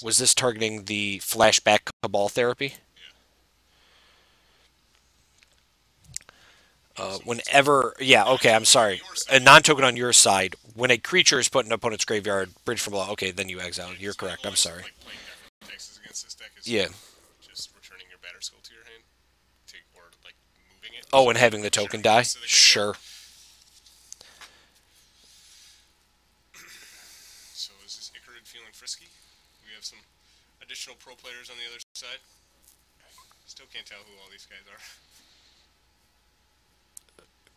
Was this targeting the flashback Cabal therapy? Whenever, yeah, okay, I'm sorry. A non-token on your side. When a creature is put in an opponent's graveyard, bridge from below. Okay, then you exile. You're correct. I'm sorry. Like playing different texts against this deck is Yeah. just returning your batter skill to your hand, or like moving it. Oh, and having the token die? To the Sure. So is this Icarid feeling frisky? We have some additional pro players on the other side. Still can't tell who all these guys are.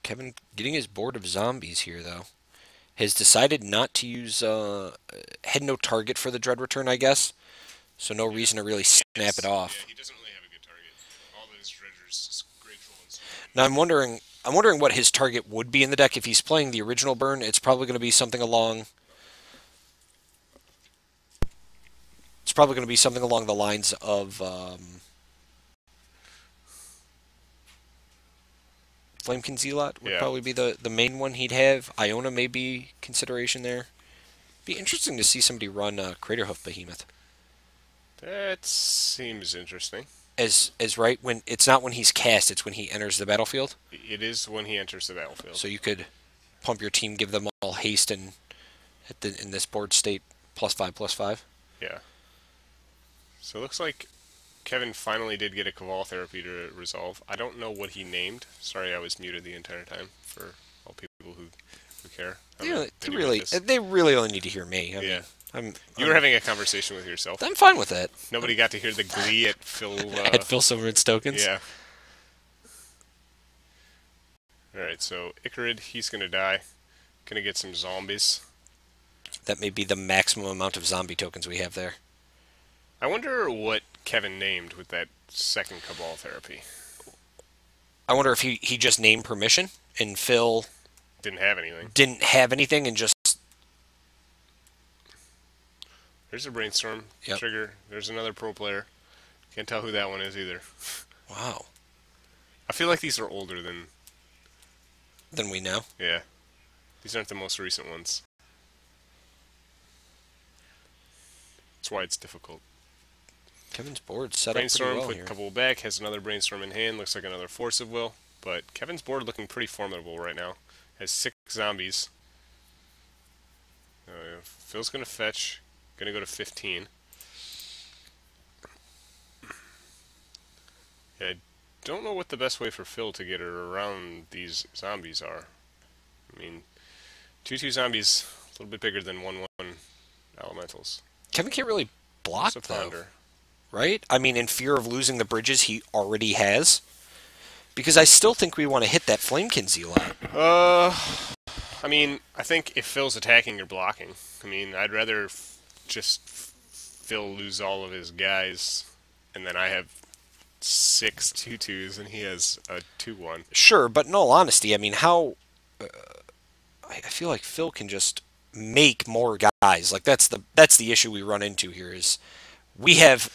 Kevin getting his board of zombies here, though. Has decided not to use, had no target for the Dread Return, I guess. So no reason to really snap it off. Yeah, he doesn't really have a good target. All of his dredgers is Great Troll and stuff. Now I'm wondering what his target would be in the deck. If he's playing the original burn, it's probably going to be something along... It's probably going to be something along the lines of... Flamekin Zealot would probably be the main one he'd have. Iona may be consideration there. Be interesting to see somebody run Craterhoof Behemoth. That seems interesting. As right when it's not when he's cast, it's when he enters the battlefield. It is when he enters the battlefield. So you could pump your team, give them all haste, and in this board state +5/+5. Yeah. So it looks like Kevin finally did get a Cabal therapy to resolve. I don't know what he named. Sorry, I was muted the entire time for all people who care. They really only need to hear me. You were having a conversation with yourself. I'm fine with that. Nobody got to hear the glee at Phil. At Phil Silverman's tokens. Yeah. All right, so Icarid, he's gonna die. Gonna get some zombies. That may be the maximum amount of zombie tokens we have there. I wonder what Kevin named with that second Cabal therapy. I wonder if he just named permission and Phil didn't have anything. Didn't have anything and just... There's a brainstorm trigger. There's another pro player. Can't tell who that one is either. Wow. I feel like these are older than we know. Yeah. These aren't the most recent ones. That's why it's difficult. Kevin's board set brainstorm, up pretty well put here. a couple back, has another brainstorm in hand, looks like another Force of Will. But Kevin's board looking pretty formidable right now. Has 6 zombies. Phil's going to fetch. Going to go to 15. Yeah, I don't know what the best way for Phil to get around these zombies are. I mean, 2/2 zombies, a little bit bigger than 1/1 elementals. Kevin can't really block, though. Right? I mean, in fear of losing the bridges he already has. Because I still think we want to hit that Flamekin Zealot. I mean, I think if Phil's attacking, you're blocking. I mean, I'd rather just Phil lose all of his guys, and then I have 6 2/2s, and he has a 2/1. Sure, but in all honesty, I mean, how... I feel like Phil can just make more guys. Like, that's the issue we run into here is... We have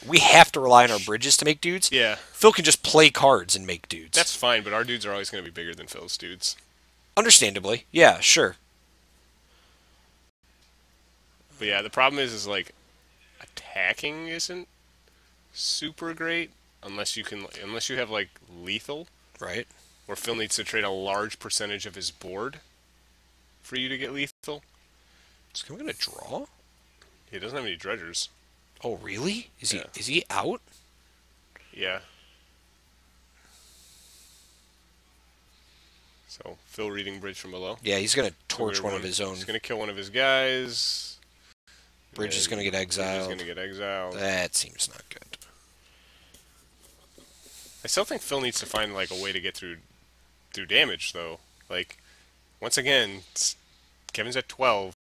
to rely on our bridges to make dudes. Yeah. Phil can just play cards and make dudes. That's fine, but our dudes are always going to be bigger than Phil's dudes. Understandably. Yeah, sure. But yeah, the problem is like attacking isn't super great unless you have like lethal. Right. Where Phil needs to trade a large percentage of his board for you to get lethal. Is he going to draw? He doesn't have any dredgers. Oh, really? Is he out? Yeah. So, Phil reading bridge from below. Yeah, he's going to torch one of his own. He's going to kill one of his guys. Bridge is going to get exiled. Bridge is going to get exiled. That seems not good. I still think Phil needs to find like a way to get through damage, though. Like, once again, Kevin's at 12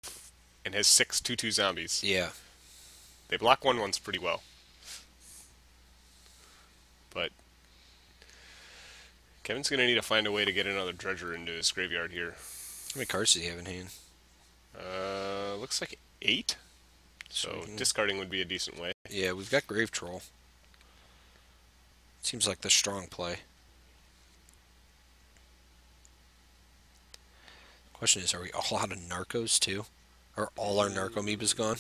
and has 6 2/2 zombies. Yeah. They block 1/1s pretty well. But Kevin's going to need to find a way to get another dredger into his graveyard here. How many cards does he have in hand? Looks like 8. So discarding would be a decent way. Yeah, we've got Grave Troll. Seems like the strong play. Question is, are we all out of Narcos too? Are all our Narco Amoebas gone?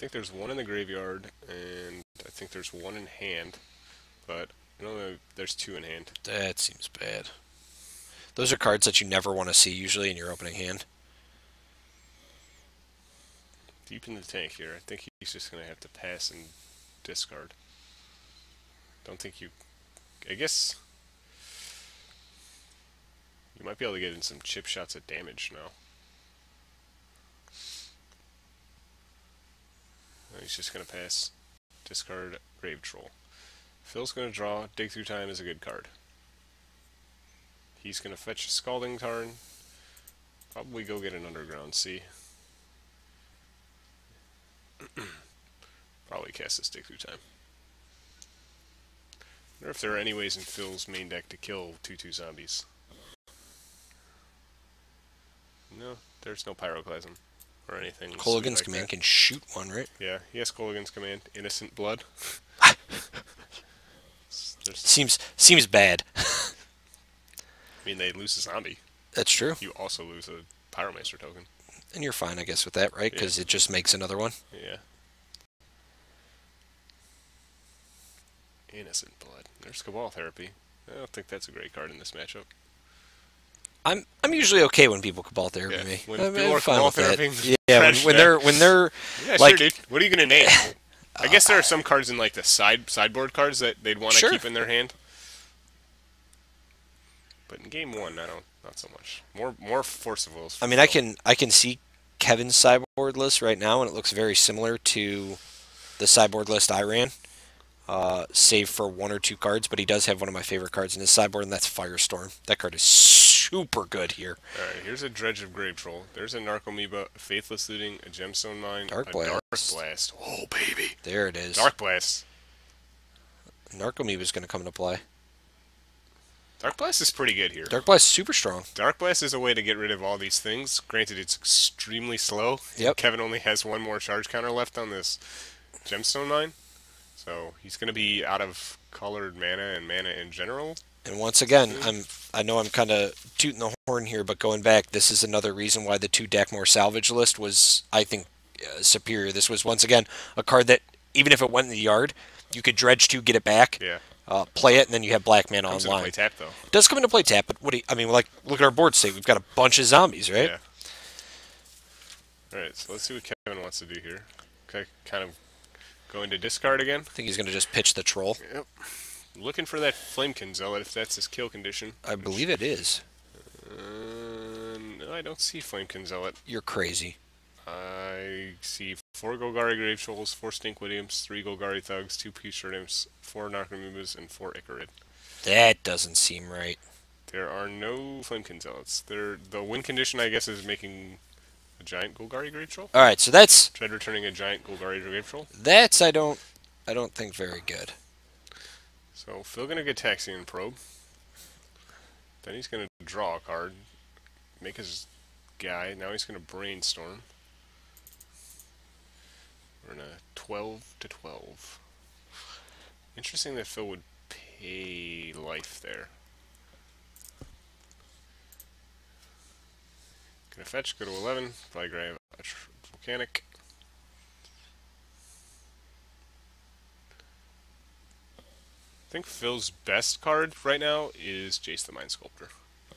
think there's one in the graveyard, and I think there's one in hand, but I don't know, there's two in hand. That seems bad. Those are cards that you never want to see usually in your opening hand. Deep in the tank here. I think he's just going to have to pass and discard. Don't think you... I guess... You might be able to get in some chip shots at damage now. He's just going to pass, discard, Grave Troll. Phil's going to draw. Dig Through Time is a good card. He's going to fetch a Scalding Tarn. Probably go get an Underground Sea. Probably cast this Dig Through Time. I wonder if there are any ways in Phil's main deck to kill 2/2 zombies. No, there's no Pyroclasm or anything. Colligan's like Command that. can shoot one, right? Yeah, he has Colligan's Command. Innocent Blood. Seems bad. I mean, they lose a zombie. That's true. You also lose a Pyromancer token. And you're fine, I guess, with that, right? Because it just makes another one. Yeah. Innocent Blood. There's Cabal Therapy. I don't think that's a great card in this matchup. I'm usually okay when people Cabal Therapy me. When I'm people are fine Cabal with that. Therapy, Yeah, when they're yeah, like, sure, dude. What are you gonna name? I guess there are some cards in like the sideboard cards that they'd want to keep in their hand. But in game one, not so much. More Force of Wills. I mean, I can see Kevin's sideboard list right now, and it looks very similar to the sideboard list I ran, save for one or two cards. But he does have one of my favorite cards in his sideboard, and that's Firestorm. That card is super good here. All right, here's a Dredge of Grave Troll. There's a Narcomoeba, a Faithless Looting, a Gemstone Mine, Dark a Blast. Dark Blast. Oh, baby. There it is. Dark Blast. Narcomoeba is going to come into play. Dark Blast is pretty good here. Dark Blast is super strong. Dark Blast is a way to get rid of all these things. Granted, it's extremely slow. Yep. Kevin only has one more charge counter left on this Gemstone Mine. So he's going to be out of colored mana and mana in general. And once again, I know I'm kind of tooting the horn here, but going back, this is another reason why the 2 Dakmor salvage list was, I think, superior. This was, once again, a card that, even if it went in the yard, you could dredge 2, get it back, play it, and then you have black mana Comes online. into play tap, though. It does come into play tap, but what do you, I mean, like, look at our board state. We've got a bunch of zombies, right? Yeah. Alright, so let's see what Kevin wants to do here. Okay, kind of going to discard again. I think he's going to just pitch the troll. Yep. Looking for that Flamekin Zealot, if that's his kill condition. I believe it is. No, I don't see Flamekin Zealot. You're crazy. I see 4 Golgari Grave Trolls, 4 Stinkwidiums, 3 Golgari Thugs, 2 Future Imps, 4 Narcomoebas, and 4 Icarid. That doesn't seem right. There are no Flamekin Zealots. The win condition, I guess, is making a giant Golgari Grave Troll. All right, so that's Dread returning a giant Golgari Grave Troll. I don't think very good. So Phil gonna get Taxian Probe. Then he's gonna draw a card, make his guy. Now he's gonna Brainstorm. We're in a 12-12. Interesting that Phil would pay life there. Gonna fetch, go to 11. Probably grab a Volcanic. I think Phil's best card right now is Jace the Mind Sculptor.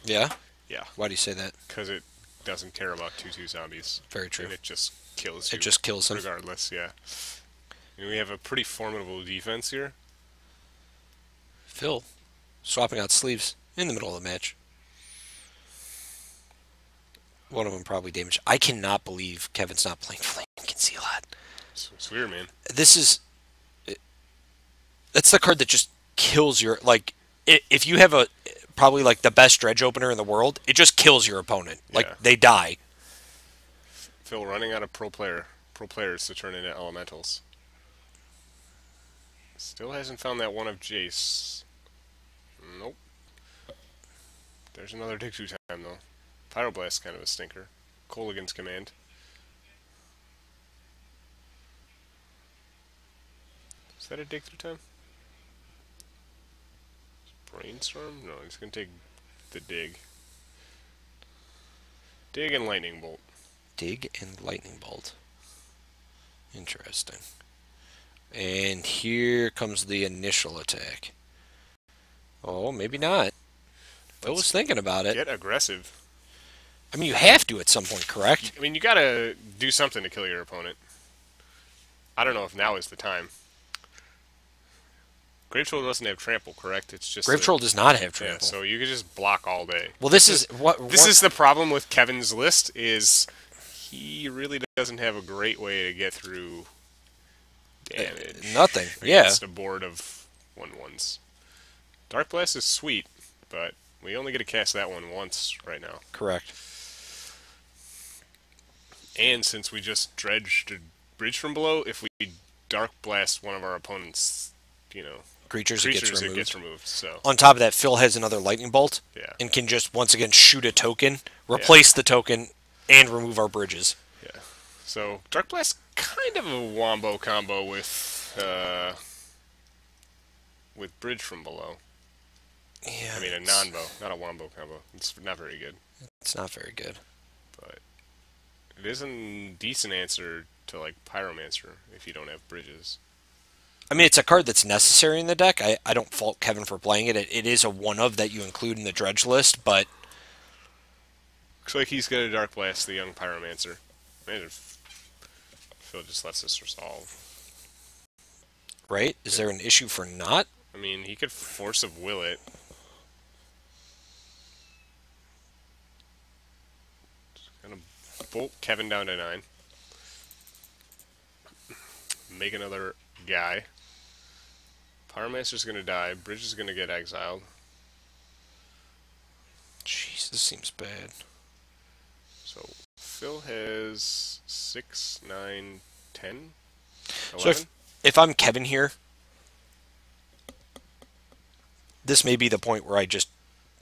Yeah? Yeah. Why do you say that? Because it doesn't care about 2/2 zombies. Very true. And it just kills you. It just kills them. Regardless, yeah. And we have a pretty formidable defense here. Phil, swapping out sleeves in the middle of the match. One of them probably damaged. I cannot believe Kevin's not playing Flame Concealot. It's weird, man. This is... That's the card that just kills your... Like, if you have probably like the best dredge opener in the world, it just kills your opponent. Like, they die. Phil running out of pro players to turn into elementals. Still hasn't found that one of Jace. Nope. There's another Dig Through Time, though. Pyroblast's kind of a stinker. Colligan's Command. Is that a Dig Through Time? Brainstorm? No, he's going to take the Dig. Dig and Lightning Bolt. Dig and Lightning Bolt. Interesting. And here comes the initial attack. Oh, maybe not. Phil was thinking about it. Get aggressive. I mean, you have to at some point, correct? I mean, you gotta do something to kill your opponent. I don't know if now is the time. Grave Troll doesn't have trample, correct? It's just Grave Troll does not have trample. Yeah, so you can just block all day. Well, this is what This is the problem with Kevin's list is he really doesn't have a great way to get through damage. Nothing. Against a board of 1/1s. Dark Blast is sweet, but we only get to cast that one once right now. Correct. And since we just dredged a bridge from below, if we Dark Blast one of our opponents, Creatures, it gets removed. So on top of that, Phil has another lightning bolt, yeah, and can just once again shoot a token, replace the token, and remove our bridges. Yeah. So Dark Blast kind of a wombo combo with bridge from below. Yeah. I mean a non-bow, not a wombo combo. It's not very good. It's not very good. But it is a decent answer to like Pyromancer if you don't have bridges. I mean, it's a card that's necessary in the deck. I don't fault Kevin for playing it. It is a one-of that you include in the Dredge list, but... Looks like he's going to Dark Blast the young Pyromancer. Man, Phil just lets us resolve. Right? Is there an issue for not? I mean, he could Force of Will it. Just going to bolt Kevin down to 9. Make another guy. Pyromancer's going to die. Bridge is going to get exiled. Jeez, this seems bad. So, Phil has 6, 9, 10, 11? So if I'm Kevin here, this may be the point where I just...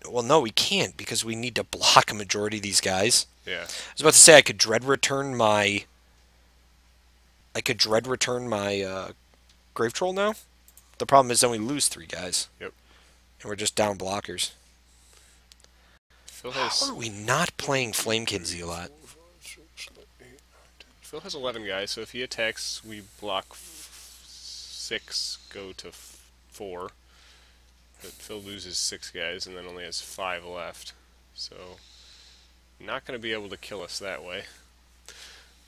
Well, no, we can't, because we need to block a majority of these guys. Yeah. I was about to say I could dread return my... Grave Troll now. The problem is then we lose 3 guys. Yep. And we're just down blockers. How are we not playing Flamekin Zealot? Phil has 11 guys, so if he attacks, we block 6, go to 4. But Phil loses 6 guys and then only has 5 left. So, not going to be able to kill us that way.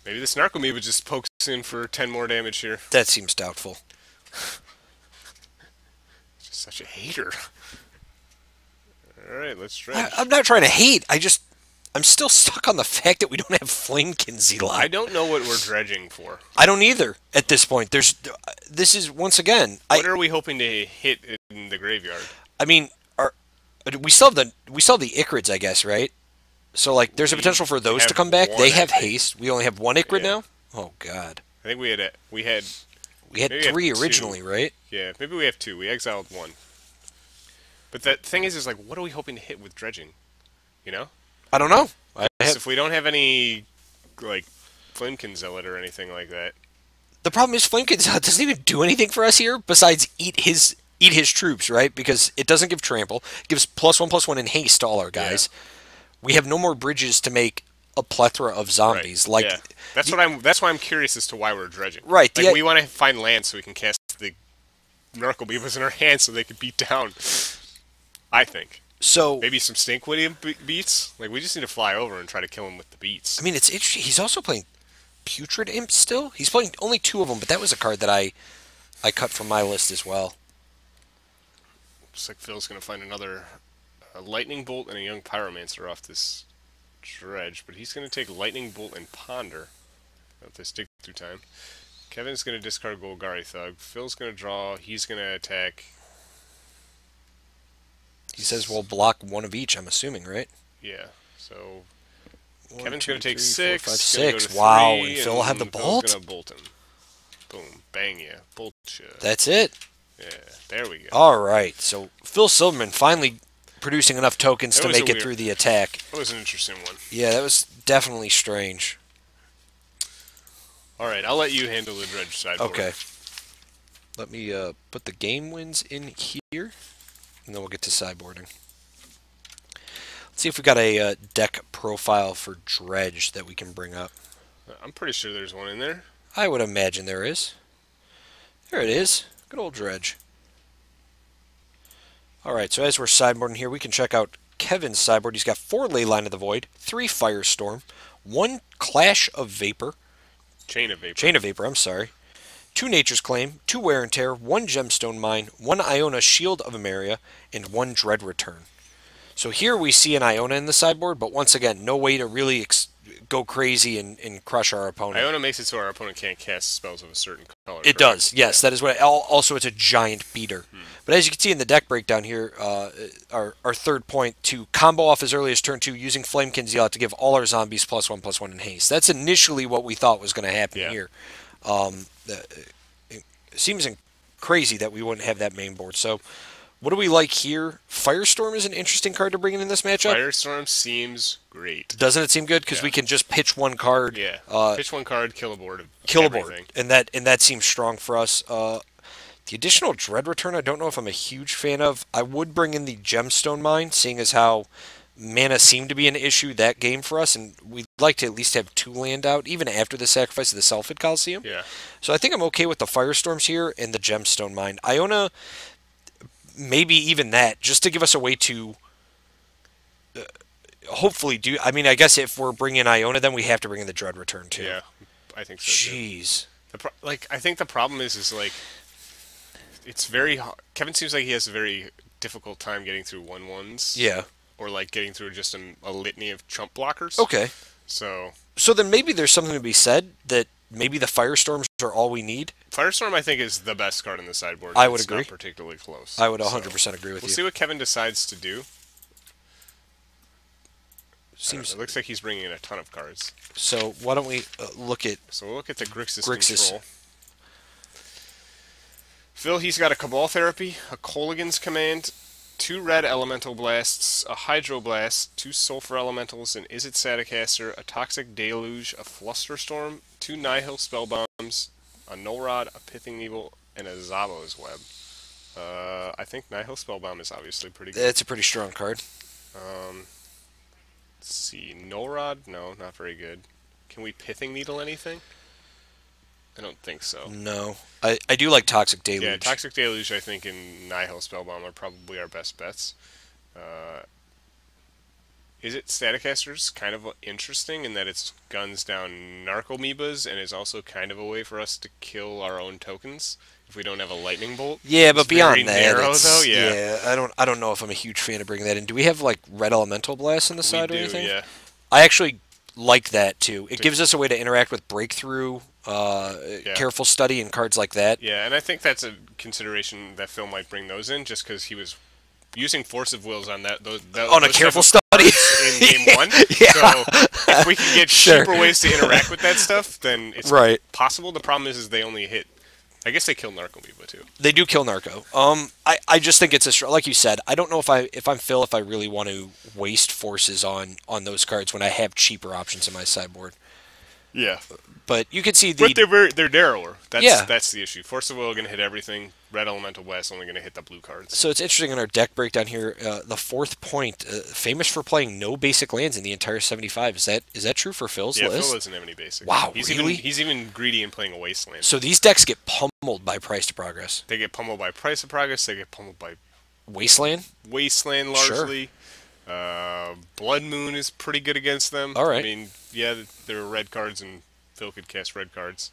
Maybe this Narcomoeba just pokes in for 10 more damage here. That seems doubtful. Just such a hater. Alright, let's dredge. I'm not trying to hate. I'm still stuck on the fact that we don't have Flamekin Zealot. I don't know what we're dredging for. I don't either at this point. This is, once again... What are we hoping to hit in the graveyard? I mean, we still have the Ichrids, I guess, right? So, like, there's a potential for those to come back. They have haste. We only have 1 Ichrid now? Oh, God. I think we had 3 originally, right? Yeah, maybe we have 2. We exiled 1. But the thing is like, what are we hoping to hit with dredging? You know? I don't know. If we don't have any, like, Flamekin Zealot or anything like that. The problem is Flamekin Zealot doesn't even do anything for us here besides eat his troops, right? Because it doesn't give trample. It gives +1/+1 in haste to all our guys. Yeah. We have no more bridges to make a plethora of zombies. Right. Like that's why I'm curious as to why we're dredging. Right. Like we want to find land so we can cast the Narcomoebas in our hands so they can beat down. I think. So maybe some Stinkwood beats. Like we just need to fly over and try to kill him with the beats. I mean, it's interesting. He's also playing Putrid Imp still. He's playing only 2 of them, but that was a card that I cut from my list as well. Looks like Phil's gonna find another Lightning Bolt and a young Pyromancer off this dredge, but he's gonna take Lightning Bolt and Ponder at this dig through time. Kevin's gonna discard Golgari Thug. Phil's gonna draw. He's gonna attack. He says we'll block 1 of each, I'm assuming, right? Yeah. So Kevin's going to take 6. 4, 5, 6. Wow, and Phil will have the bolt? Phil's going to bolt him. Boom. Bang ya. Bolt ya. That's it. Yeah, there we go. All right. So Phil Silverman finally producing enough tokens to make it through the attack. That was an interesting one. Yeah, that was definitely strange. All right, I'll let you handle the dredge side. Okay. Let me put the game wins in here. And then we'll get to sideboarding. Let's see if we got a deck profile for Dredge that we can bring up. I'm pretty sure there's one in there. I would imagine there is. There it is. Good old Dredge. Alright, so as we're sideboarding here, we can check out Kevin's sideboard. He's got 4 Leyline of the Void, 3 Firestorm, 1 Clash of Vapor. Chain of Vapor. Chain of Vapor, I'm sorry. 2 Nature's Claim, 2 Wear and Tear, 1 Gemstone Mine, 1 Iona Shield of Emeria, and 1 Dread Return. So here we see an Iona in the sideboard, but once again, no way to really go crazy and crush our opponent. Iona makes it so our opponent can't cast spells of a certain color. It does, yes. Yeah. That is what. Also, it's a giant beater. But as you can see in the deck breakdown here, our third point, to combo off as early as turn 2 using Flamekin Zealot to give all our zombies +1/+1 in haste. That's initially what we thought was going to happen here. It seems crazy that we wouldn't have that main board. So what do we like here? Firestorm is an interesting card to bring in this matchup. Firestorm seems great. Doesn't it seem good? Because we can just pitch 1 card. Yeah. Pitch 1 card, kill a board. Kill a board. And that seems strong for us. The additional Dread Return, I don't know if I'm a huge fan of. I would bring in the Gemstone Mine, seeing as how mana seemed to be an issue that game for us, and we'd like to at least have 2 land out, even after the sacrifice of the Selfid Coliseum. Yeah. So I think I'm okay with the Firestorms here and the Gemstone Mine. Iona, maybe even that, just to give us a way to hopefully do... I mean, I guess if we're bringing Iona, then we have to bring in the Dread Return, too. Yeah, I think so, Jeez. Too. I think the problem is like... It's very hard. Kevin seems like he has a very difficult time getting through 1/1s. Yeah. Or like getting through just a litany of chump blockers. Okay. So then maybe there's something to be said that maybe the Firestorms are all we need. Firestorm, I think, is the best card in the sideboard. I would agree. Not particularly close. I would 100% agree with you. We'll see what Kevin decides to do. Seems it looks like he's bringing in a ton of cards. So why don't we look at... So we'll look at the Grixis control. Phil, he's got a Cabal Therapy, a Kolaghan's Command, 2 Red Elemental Blasts, a Hydro Blast, 2 Sulfur Elementals, an Izzet Staticaster, a Toxic Deluge, a Flusterstorm, 2 Nihil Spellbombs, a Null Rod, a Pithing Needle, and a Zavo's Web. I think Nihil Spellbomb is obviously pretty good. It's a pretty strong card. Let's see. Null Rod? No, not very good. Can we Pithing Needle anything? I don't think so. No. I do like Toxic Deluge. Yeah, Toxic Deluge, I think, and Nihil Spellbomb are probably our best bets. Izzet Staticaster's kind of interesting in that it guns down Narcomoebas and is also kind of a way for us to kill our own tokens if we don't have a Lightning Bolt. Yeah, but it's beyond very that, narrow, though. Yeah, I don't know if I'm a huge fan of bringing that in. Do we have like Red Elemental Blast on the side or anything? Yeah. I actually like that too. It gives us a way to interact with Breakthrough, Careful Study, and cards like that. Yeah, and I think that's a consideration that Phil might bring those in, just because he was using Force of Wills on that. On a Careful Study in game 1. Yeah. So if we can get cheaper ways to interact with that stuff, then it's possible. The problem is they only hit. I guess they kill Narcomoeba too. They do kill Narco. I just think it's like you said. I don't know if I'm Phil, if I really want to waste forces on those cards when I have cheaper options in my sideboard. Yeah, but you can see the. But they're narrower. That's the issue. Force of Will going to hit everything. Red Elemental Blast only going to hit the blue cards. So it's interesting in our deck breakdown here. The 4th point, famous for playing no basic lands in the entire 75. Is that true for Phil's list? Yeah, Phil doesn't have any basic. Wow, he's even greedy in playing a Wasteland. So these decks get pummeled by Price to Progress. They get pummeled by Price to Progress. They get pummeled by Wasteland. Wasteland largely. Sure. Blood Moon is pretty good against them. All right. I mean, yeah, there are red cards and Phil could cast red cards.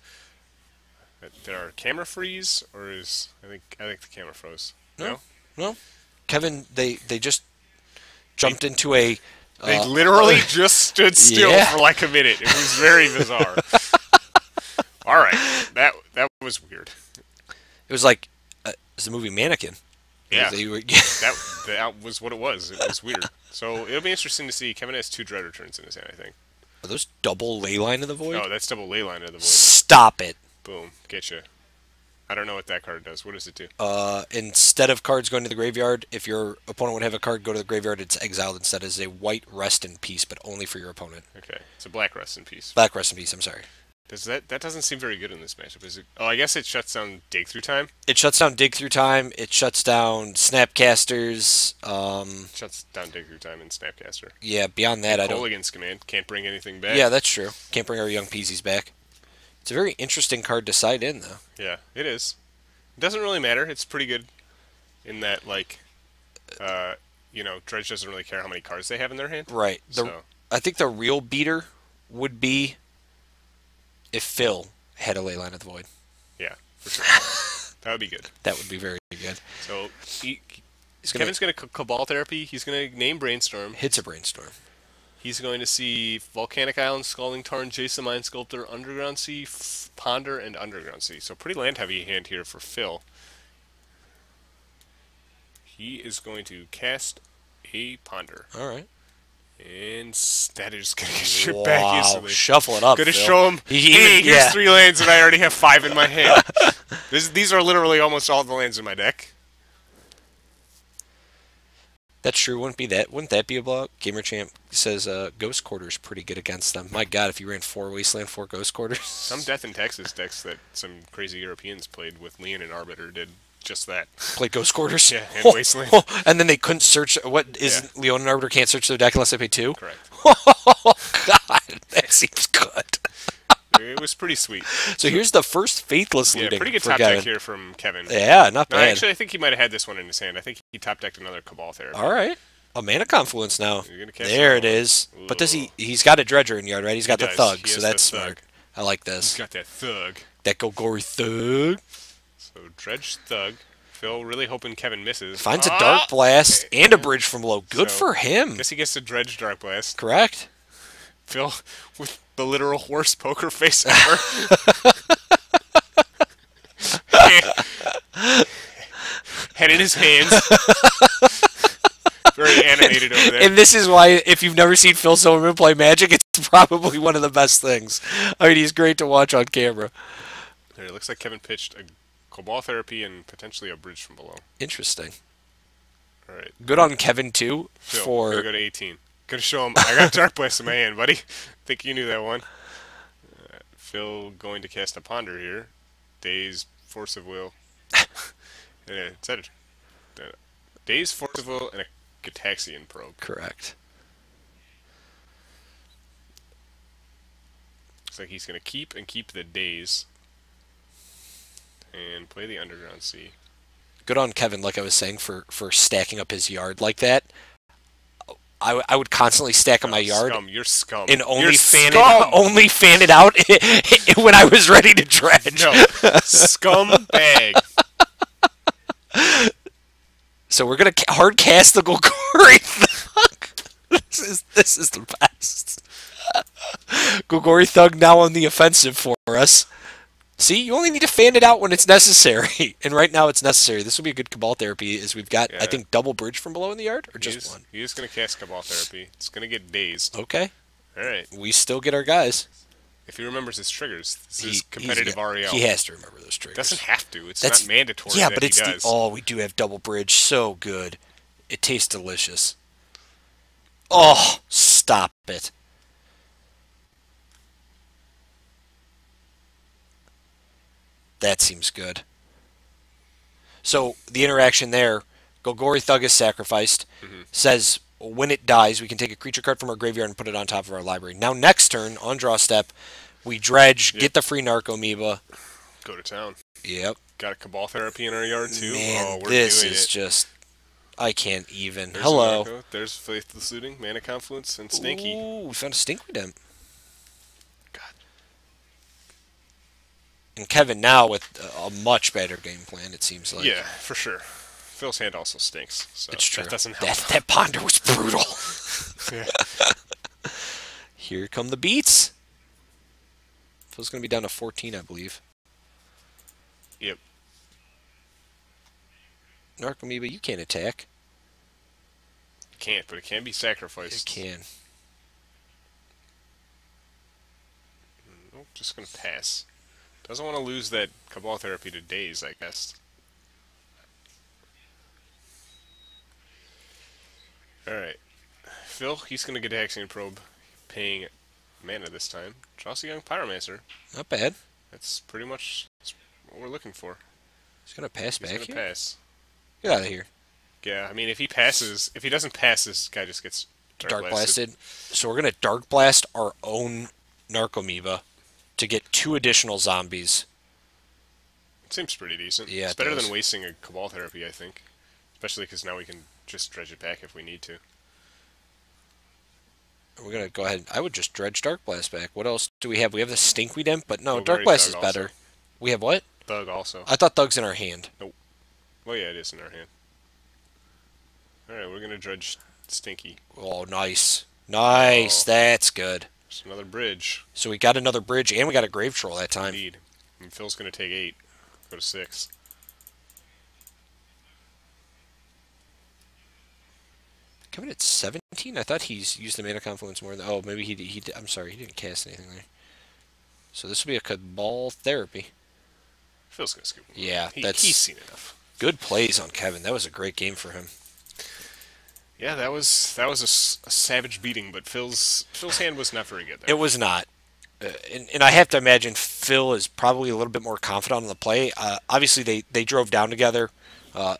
There are camera freeze, or is I think the camera froze. No. Kevin, they just jumped into a. They literally just stood still for like a minute. It was very bizarre. All right, that was weird. It was like it's the movie Mannequin. Yeah, that was what it was. It was weird. So it'll be interesting to see. Kevin has 2 Dread Returns in his hand, I think. Are those double Leyline of the Void? No, that's double Leyline of the Void. Stop it. Boom. Getcha. I don't know what that card does. What does it do? Instead of cards going to the graveyard, if your opponent would have a card go to the graveyard, it's exiled instead. It's a white Rest in Peace, but only for your opponent. Okay. It's a black Rest in Peace. Black Rest in Peace, I'm sorry. That doesn't seem very good in this matchup, is it? Oh, I guess it shuts down Dig Through Time? It shuts down Dig Through Time. It shuts down Snapcasters. Shuts down Dig Through Time and Snapcaster. Yeah, beyond that, I don't... Kolaghan's Command. Can't bring anything back. Yeah, that's true. Can't bring our young Peasies back. It's a very interesting card to side in, though. Yeah, it is. It doesn't really matter. It's pretty good in that, like, Dredge doesn't really care how many cards they have in their hand. Right. I think the real beater would be if Phil had a Leyline of the Void. Yeah, for sure. That would be good. That would be very good. So Kevin's going to Cabal Therapy. He's going to name Brainstorm. Hits a Brainstorm. He's going to see Volcanic Island, Scalding Tarn, Jason Mind Sculptor, Underground Sea, Ponder, and Underground Sea. So pretty land-heavy hand here for Phil. He is going to cast a Ponder. All right. And that is going to get shipped back easily. Shuffle it up, Going to Phil. show him, here's 3 lands and I already have 5 in my hand. These are literally almost all the lands in my deck. That's true. Wouldn't that be a blowout? Gamer Champ says Ghost Quarter's pretty good against them. My God, if you ran 4 Wasteland, 4 Ghost Quarters. Some Death in Texas decks that some crazy Europeans played with Leon and Arbiter did just that. Play Ghost Quarters? Yeah, and Wasteland. And then they couldn't search. What is Leon and Arbiter can't search their deck unless they pay 2? Correct. Oh, God. That seems good. It was pretty sweet. So here's the first Faithless looting. Yeah, pretty good for top Kevin. deck here from Kevin. Yeah, not bad. Actually, I think he might have had this one in his hand. I think he top decked another Cabal Therapy. All right. A Mana Confluence now. You're gonna cast There it is. Ooh. But he's got a Dredger in yard, right? He's got the does. Thug, He so has that's the Thug. smart. I like this. He's got that Thug. That Gogory Thug. So Dredge Thug. Phil really hoping Kevin misses. Finds a Dark Blast and a Bridge from Low. Good for him. Guess he gets to Dredge Dark Blast. Correct. Phil with the literal worst poker face ever. Head in his hands. Very animated over there. And this is why, if you've never seen Phil Silverman play Magic, it's probably one of the best things. I mean, he's great to watch on camera. There, it looks like Kevin pitched a Cabal Therapy and potentially a Bridge from Below. Interesting. All right. Good on Kevin, too. Phil, for gonna go to 18. Gonna show him, I got Dark Blast in my hand, buddy. Think you knew that one. Phil going to cast a Ponder here. Daze, Force of Will. Daze, Force of Will, and a Gataxian Probe. Correct. Looks like he's going to keep the Daze. And play the Underground Sea. Good on Kevin, like I was saying, for stacking up his yard like that. I would constantly stack on my yard. Scum. You're scum. And only You're fan scum. it out when I was ready to dredge. No. Scumbag. So we're gonna hard cast the Golgori Thug. This is the best. Golgori Thug now on the offensive for us. See, you only need to fan it out when it's necessary, and right now it's necessary. This will be a good Cabal Therapy, as we've got, I think, double Bridge from Below in the yard, or just one. He's going to cast Cabal Therapy. It's going to get dazed. Okay. All right. We still get our guys. If he remembers his triggers, this is competitive REL. He has to remember those triggers. Doesn't have to. It's not mandatory. Yeah, that but he it's does. we do have double Bridge. So good. It tastes delicious. Oh, stop it. That seems good. So the interaction there, Golgori Thug is sacrificed, says when it dies, we can take a creature card from our graveyard and put it on top of our library. Now next turn, on draw step, we dredge, get the free Narcomoeba. Go to town. Yep. Got a Cabal Therapy in our yard too. Man, we're this doing is it. just, I can't even. There's Hello. Narco. There's Faithless Looting, Mana Confluence, and Stinky. Ooh, we found a Stinkweed Imp. God. And Kevin now with a much better game plan, it seems like. Yeah, for sure. Phil's hand also stinks, so It's true. that doesn't help. That Ponder was brutal. Yeah. Here come the beats. Phil's going to be down to 14, I believe. Yep. Narcomoeba, you can't attack. Can't, but it can be sacrificed. It can. Nope, just going to pass. Doesn't want to lose that Cabal Therapy to Daze, I guess. Alright. Phil, he's going to get Gataxian Probe, paying mana this time. Draws a Young Pyromancer. Not bad. That's pretty much what we're looking for. He's going to pass He's back going to here? pass. Get out of here. Yeah, I mean, if he doesn't pass, this guy just gets Dark Blasted. So we're going to Dark Blast our own Narcomoeba. to get 2 additional zombies. It seems pretty decent. Yeah, it's it better does. than wasting a Cabal Therapy, I think. Especially because now we can just dredge it back if we need to. We're going to go ahead. I would just dredge Dark Blast back. What else do we have? We have the Stinkweed Imp, but no, Dark Golgari Blast Thug is better. also. We have what? Thug also. I thought Thug's in our hand. Nope. Well, yeah, it is in our hand. Alright, we're going to dredge Stinky. Oh, nice. Nice. Oh. That's good. There's another bridge. So we got another bridge, and we got a Grave Troll that time. Indeed. And Phil's going to take 8. Go to 6. Coming at 17? I thought he's used the Mana Confluence more than... Oh, maybe he I'm sorry, he didn't cast anything there. So this will be a Cabal Therapy. Phil's going to scoop him. Yeah, he's seen enough. Good plays on Kevin. That was a great game for him. Yeah, that was a savage beating, but Phil's hand was not very good there. It was not. And I have to imagine Phil is probably a little bit more confident on the play. Obviously, they drove down together.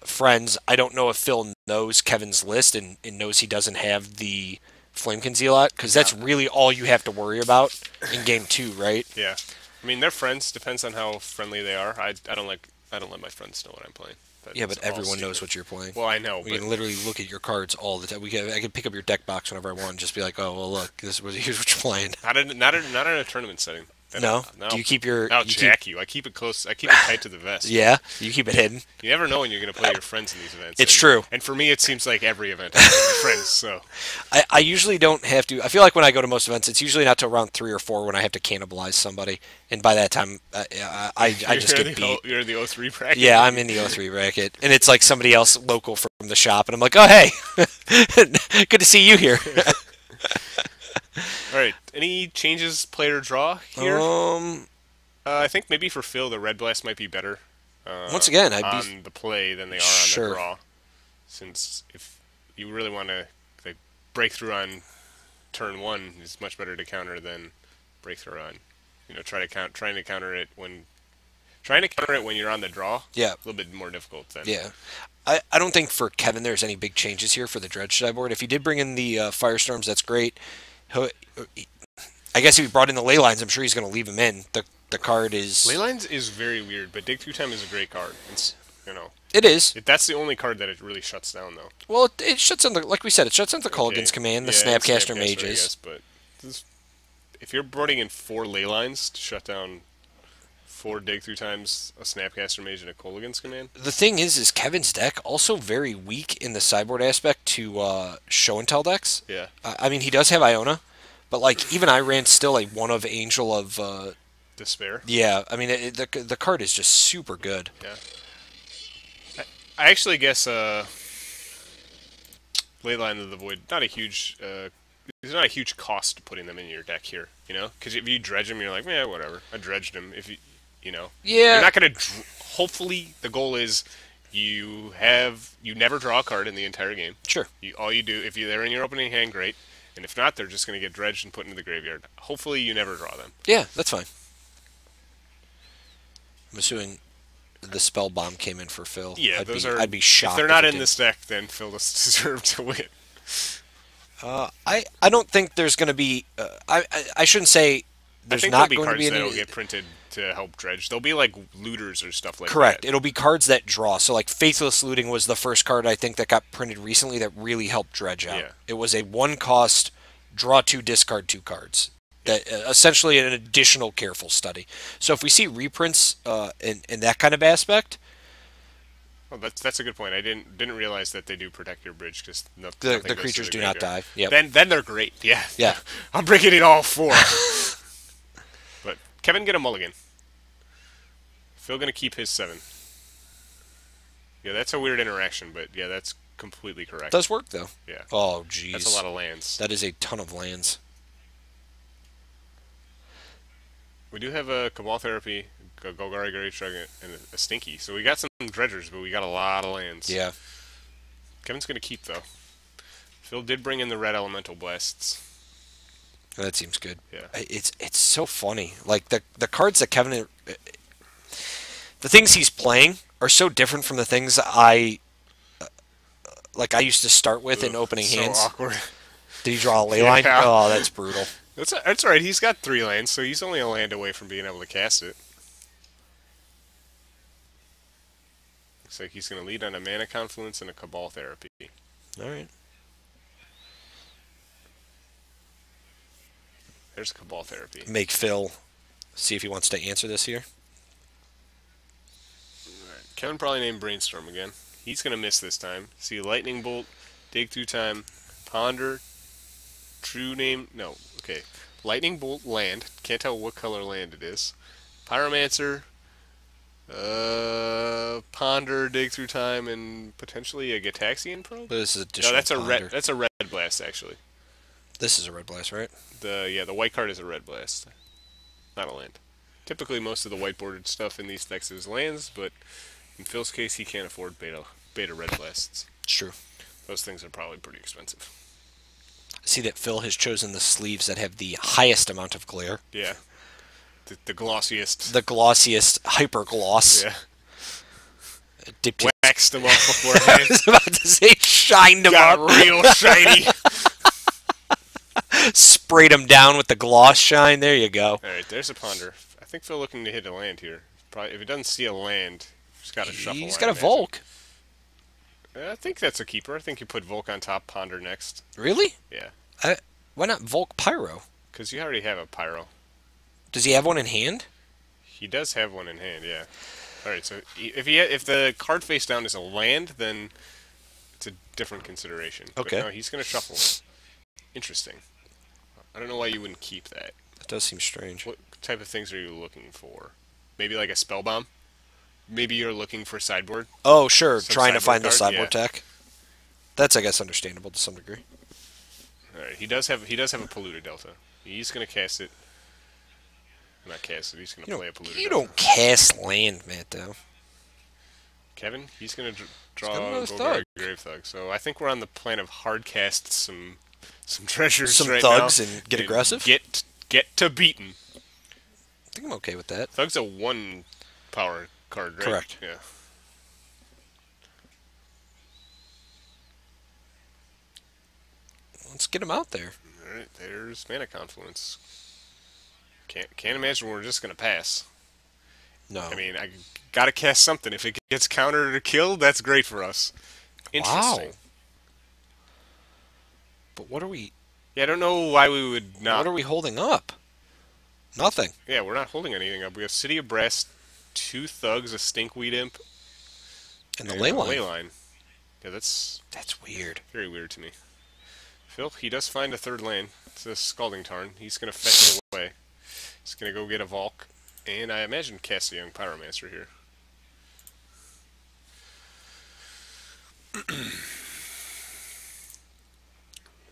Friends. I don't know if Phil knows Kevin's list and knows he doesn't have the Flamekin Zealot, because that's really all you have to worry about in game 2, right? Yeah. I mean, they're friends. Depends on how friendly they are. I don't let my friends know what I'm playing. Yeah, but everyone knows what you're playing. Well, I know. We can literally look at your cards all the time. I can pick up your deck box whenever I want and just be like, oh, well, look, here's what you're playing. Not in a tournament setting. No? Do you keep your... I'll jack you. I keep it close. I keep it tight to the vest. Yeah? You keep it hidden? You never know when you're going to play your friends in these events. It's true. And for me, it seems like every event I play with friends, so... I usually don't have to... I feel like when I go to most events, it's usually not till round 3 or 4 when I have to cannibalize somebody. And by that time, I just get beat. You're in the 03 bracket? Yeah, I'm in the 03 bracket. And it's like somebody else local from the shop. And I'm like, oh, hey. Good to see you here. All right. Any changes, play or draw here? I think maybe for Phil, the Red Blast might be better. Once again, I'd on be the play than they are on the draw. Since if you really want to like break through on turn 1, it's much better to counter than break through on. Trying to counter it when you're on the draw. Yeah, a little bit more difficult then. Yeah. I don't think for Kevin there's any big changes here for the Dredge sideboard. If he did bring in the Firestorms, that's great. I guess if he brought in the Ley Lines, I'm sure he's going to leave him in. The card is... Ley Lines is very weird, but Dig Through Time is a great card. It is. That's the only card that it really shuts down, though. Well, it shuts down like we said, it shuts down the Culligan's Command, the Snapcaster Mages. I guess, but if you're bringing in 4 Ley Lines to shut down 4 Dig Through Times, a Snapcaster Mage, and a Culligan's Command... The thing is Kevin's deck also very weak in the sideboard aspect to Show and Tell decks. Yeah. I mean, he does have Iona, but like even I ran still a 1 of Angel of... Despair? Yeah, I mean, the card is just super good. Yeah. I actually guess Leyline of the Void, not a huge... there's not a huge cost putting them in your deck here, Because if you dredge them, you're like, yeah, whatever. I dredged them. If Yeah. You're not going to... Hopefully, the goal is you never draw a card in the entire game. Sure. All you do, if they're in your opening hand, great. And if not, they're just going to get dredged and put into the graveyard. Hopefully, you never draw them. Yeah, that's fine. I'm assuming the Spell Bomb came in for Phil. Yeah, I'd be shocked. If they're not in this deck, then Phil does deserve to win. I don't think there's going to be... I shouldn't say there's not going to be any... I think there'll be cards that'll get printed to help dredge. There'll be like looters or stuff like that. Correct. It'll be cards that draw. So like Faithless Looting was the first card I think that got printed recently that really helped dredge out. Yeah. It was a 1-cost, draw 2, discard 2 cards. That essentially an additional careful study. So if we see reprints in that kind of aspect... Well, that's a good point. I didn't realize that they do protect your bridge because the creatures do not die. Yep. Then they're great. Yeah. Yeah. I'm bringing it all 4. But Kevin get a mulligan. Phil gonna keep his 7. Yeah, that's a weird interaction, but yeah, that's completely correct. Does work though. Yeah. Oh, jeez. That's a lot of lands. That is a ton of lands. We do have a Cabal Therapy, a Golgari Great Shrug, and a Stinky. So we got some dredgers, but we got a lot of lands. Yeah. Kevin's going to keep, though. Phil did bring in the red Elemental Blasts. That seems good. Yeah. It's so funny. Like, the cards that Kevin... The things he's playing are so different from the things I used to start with in opening hands. So awkward. Did he draw a ley line? Yeah. Oh, that's brutal. That's right. He's got 3 lands, so he's only a land away from being able to cast it. Looks like he's going to lead on a Mana Confluence and a Cabal Therapy. All right. There's Cabal Therapy. Make Phil see if he wants to answer this here. Right. Kevin probably named Brainstorm again. He's going to miss this time. See, Lightning Bolt, Dig Through Time, Ponder, True Name. No, okay. Lightning Bolt land. Can't tell what color land it is. Pyromancer, Ponder, Dig Through Time, and potentially a Gataxian Probe? This is No, additional that's a Ponder. red. That's a red blast, actually. This is a red blast, right? The white card is a red blast, not a land. Typically, most of the white-bordered stuff in these decks is lands, but in Phil's case, he can't afford beta red blasts. It's true. Those things are probably pretty expensive. I see that Phil has chosen the sleeves that have the highest amount of glare. Yeah, the glossiest. The glossiest hyper gloss. Yeah, Dipped waxed them up beforehand. I was about to say shined them Got up. real shiny. Sprayed them down with the gloss shine. There you go. All right, there's a Ponder. I think Phil looking to hit a land here. Probably if he doesn't see a land, he's got to shuffle. He's I got a imagine. Volk. I think that's a keeper. I think you put Volk on top, Ponder next. Really? Yeah, Why not Volk Pyro? because you already have a Pyro. Does he have one in hand? He does have one in hand, yeah. All right, so if the card face down is a land, then it's a different consideration. Okay. But no, he's going to shuffle. Interesting. I don't know why you wouldn't keep that. That does seem strange. What type of things are you looking for? Maybe like a spell bomb? Maybe you're looking for sideboard? Oh, sure. Some Trying to find the sideboard sideboard card, tech. That's, I guess, understandable to some degree. All right, he does have a polluted delta. He's going to cast it. Not cast it. He's going to play a polluted You delta. don't cast land, Matt, though. Kevin, he's going to draw got another Golgari thug. Grave Thug. So I think we're on the plan of hard cast some treasures Some right thugs now. and get aggressive? Get to beaten. I think I'm okay with that. Thug's a 1 power card, right? Correct. Yeah. Let's get him out there. All right, there's Mana Confluence. Can't imagine we're just gonna pass. No. I mean, I gotta cast something. If it gets countered or killed, that's great for us. Interesting. Wow. But what are we... Yeah, I don't know why we would not. What are we holding up? Nothing. Yeah, we're not holding anything up. We have City of Brass, 2 thugs, a Stinkweed Imp, And the and ley a line. ley line. Yeah, that's That's weird. very weird to me. Phil, he does find a 3rd land. It's a Scalding Tarn. He's gonna fetch it away. He's gonna go get a Volk, and I imagine cast a Young Pyromancer here.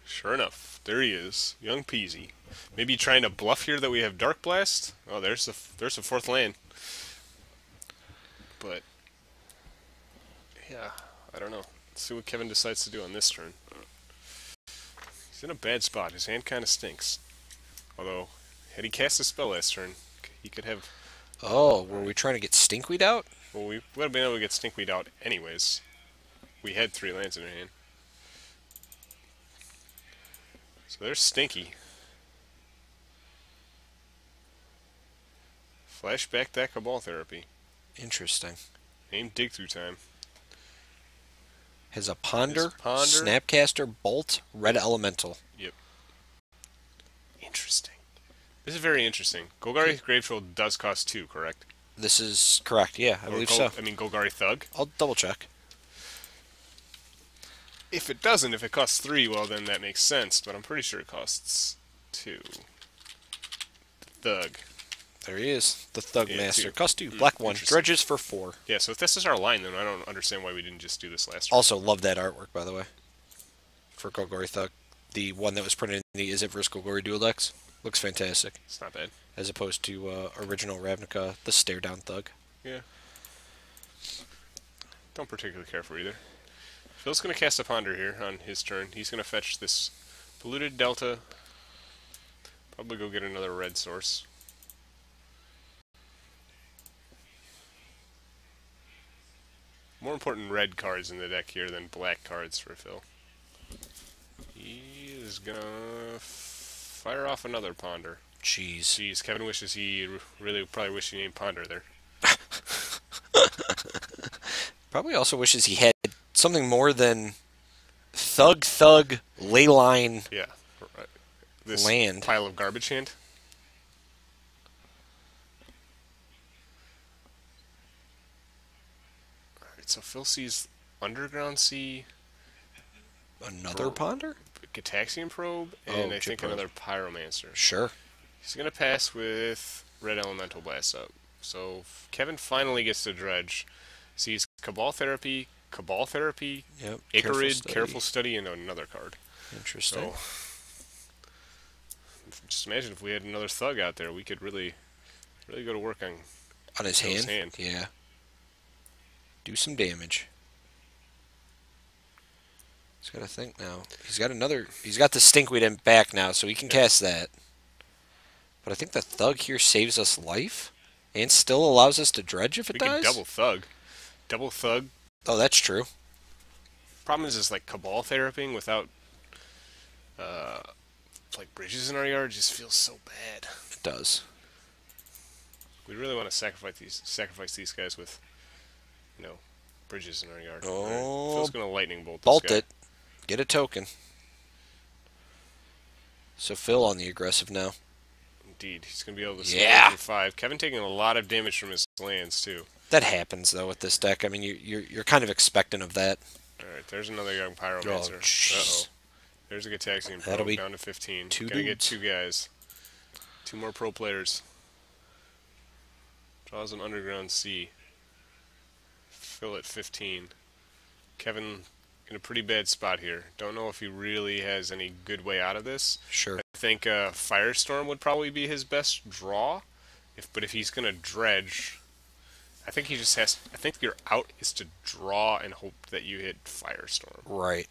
Sure enough, there he is, Young Peasy. Maybe trying to bluff here that we have Dark Blast. Oh, there's the 4th land. But yeah, I don't know. Let's see what Kevin decides to do on this turn. He's in a bad spot. His hand kind of stinks. Although, had he cast a spell last turn, he could have. Oh, were we trying to get Stinkweed out? Well, we would have been able to get Stinkweed out anyways. We had 3 lands in our hand. So there's Stinky. Flashback that Cabal Therapy. Interesting. Name Dig Through Time. Has a Ponder, Ponder. Snapcaster, Bolt, Red Elemental. Yep. Interesting. This is very interesting. Golgari Grave Troll does cost 2, correct? This is correct, yeah, I believe so. I mean, Golgari Thug. I'll double check. If it doesn't, if it costs 3, well, then that makes sense, but I'm pretty sure it costs 2. Thug. There he is, the Thug Yeah, Master. 2. Cost 2, black 1, Interesting. Dredges for 4. Yeah, so if this is our line, then I don't understand why we didn't just do this last turn. Also, love that artwork, by the way, for Golgari Thug. The one that was printed in the Is It vs. Golgari Dual Decks. Looks fantastic. It's not bad. As opposed to original Ravnica, the Stare Down Thug. Yeah. Don't particularly care for either. Phil's going to cast a Ponder here on his turn. He's going to fetch this Polluted Delta. Probably go get another red source. More important red cards in the deck here than black cards for Phil. He is gonna Fire off another Ponder. Jeez. Jeez, Kevin wishes he really probably wish he named Ponder there. Probably also wishes he had something more than Thug Leyline Yeah. This land. pile of garbage hand. Alright, so Phil sees Underground Sea, Another Ponder? Gataxian Probe, and Oh, I think Probe. another Pyromancer. Sure. He's going to pass with Red Elemental Blast up. So Kevin finally gets to Dredge. Sees Cabal Therapy, Yep. Icarid, Careful Study, and another card. Interesting. So, just imagine if we had another Thug out there, we could really go to work On his Phil's hand? Yeah. Do some damage. He's got to think now. He's got the Stinkweed back now, so he can cast that. But I think the Thug here saves us life and still allows us to Dredge if it We dies. could double Thug. Double Thug. Oh, that's true. Problem is like Cabal Therapying without like bridges in our yard just feels so bad. It does. We really want to sacrifice these guys with, bridges in our yard. Oh, Phil's gonna lightning bolt. Bolt this guy. it. Get a token. So Phil on the aggressive now. Indeed, he's gonna be able to swing through 5. Kevin taking a lot of damage from his lands too. That happens though with this deck. I mean, you're kind of expectant of that. All right, there's another young Pyromancer. Oh, jeez. There's a Gataxian That'll Probe be down to 15. two Gonna get dudes. 2 guys. 2 more pro players. Draws an Underground Sea. Phil at 15. Kevin in a pretty bad spot here. Don't know if he really has any good way out of this. Sure. I think Firestorm would probably be his best draw. But if he's gonna Dredge, I think he just has. I think your out is to draw and hope that you hit Firestorm. Right.